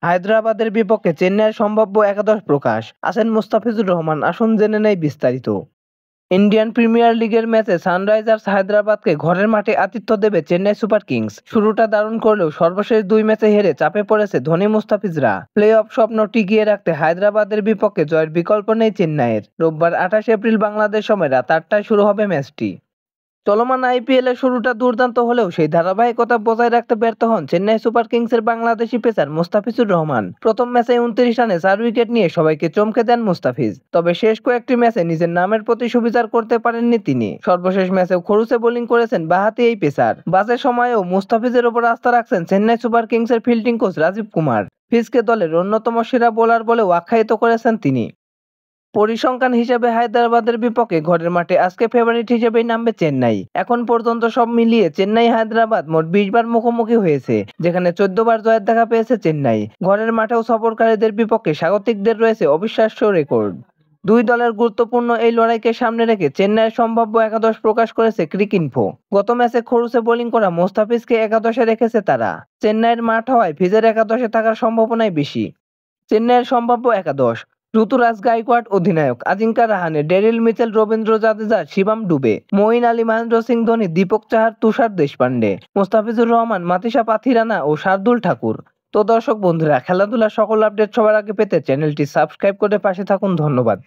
হায়দ্রাবাদের বিপক্ষে চেন্নাইয়ের সম্ভাব্য একাদশ প্রকাশ। আছেন মুস্তাফিজুর রহমান। আসুন জেনে নেই বিস্তারিত। ইন্ডিয়ান প্রিমিয়ার লিগের ম্যাচে সানরাইজার্স হায়দ্রাবাদকে ঘরের মাঠে আতিথ্য দেবে চেন্নাই সুপার কিংস। শুরুটা দারুণ করলেও সর্বশেষ 2 ম্যাচে হেরে চাপে পড়েছে ধোনি মুস্তাফিজরা। প্লে অফ স্বপ্ন টিকিয়ে রাখতে হায়দ্রাবাদের বিপক্ষে জয়ের বিকল্প নেই চেন্নাইয়ের। রোববার 28 এপ্রিল বাংলাদেশ সময় রাত 8টায় শুরু হবে ম্যাচটি। চলমান আইপিএল এর শুরুটা দুর্দান্ত হলেও সেই ধারাবাহিকতা বজায় রাখতে ব্যর্থ হন চেন্নাই সুপার কিংসের বাংলাদেশি পেসার মুস্তাফিজুর রহমান। প্রথম ম্যাচে 29 রানে 4 উইকেট নিয়ে সবাইকে চমকে দেন মুস্তাফিজ। তবে শেষ কয়েকটি ম্যাচে নিজের নামের প্রতি সুবিচার করতে পারেননি তিনি। সর্বশেষ ম্যাচেও খরুচে বোলিং করেছেন বাঁহাতি এই পেসার। বাজে সময়েও মুস্তাফিজের ওপর আস্থা রাখছেন চেন্নাই সুপার কিংসের ফিল্ডিং কোচ রাজীব কুমার। ফিজকে দলের অন্যতম সেরা বোলার বলেও আখ্যায়িত করেছেন তিনি। পরিসংখ্যান হিসেবে হায়দ্রাবাদের বিপক্ষে ঘরের মাঠে আজকে ফেভারিট হিসেবেই নামবে চেন্নাই। এখন পর্যন্ত সব মিলিয়ে চেন্নাই হায়দ্রাবাদ মোট 20 বার মুখোমুখি হয়েছে, যেখানে 14 বার জয়ের দেখা পেয়েছে চেন্নাই। ঘরের মাঠেও সফরকারীদের বিপক্ষে স্বাগতিকদের রয়েছে অবিশ্বাস্য রেকর্ড। দুই দলের গুরুত্বপূর্ণ এই লড়াইকে সামনে রেখে চেন্নাইয়ের সম্ভাব্য একাদশ প্রকাশ করেছে ক্রিকইনফো। গত ম্যাচে খরুচে বোলিং করা মোস্তাফিজকে একাদশে রেখেছে তারা। চেন্নাইয়ের মাঠ হওয়ায় ফিজের একাদশে থাকার সম্ভাবনাই বেশি। চেন্নাইয়ের সম্ভাব্য একাদশ: ঋতুরাজ গাইকোয়াড অধিনায়ক, আজিঙ্কা রাহানে, ডেরিল মিচেল, রবীন্দ্র জাদেজা, শিবম ডুবে, মঈন আলী, মহেন্দ্র সিং ধোনি, দীপক চাহার, তুষার দেশপান্ডে, মুস্তাফিজুর রহমান, মাতিসা পাথিরানা ও শার্দুল ঠাকুর। তো দর্শক বন্ধুরা, খেলাধুলার সকল আপডেট সবার আগে পেতে চ্যানেলটি সাবস্ক্রাইব করে পাশে থাকুন। ধন্যবাদ।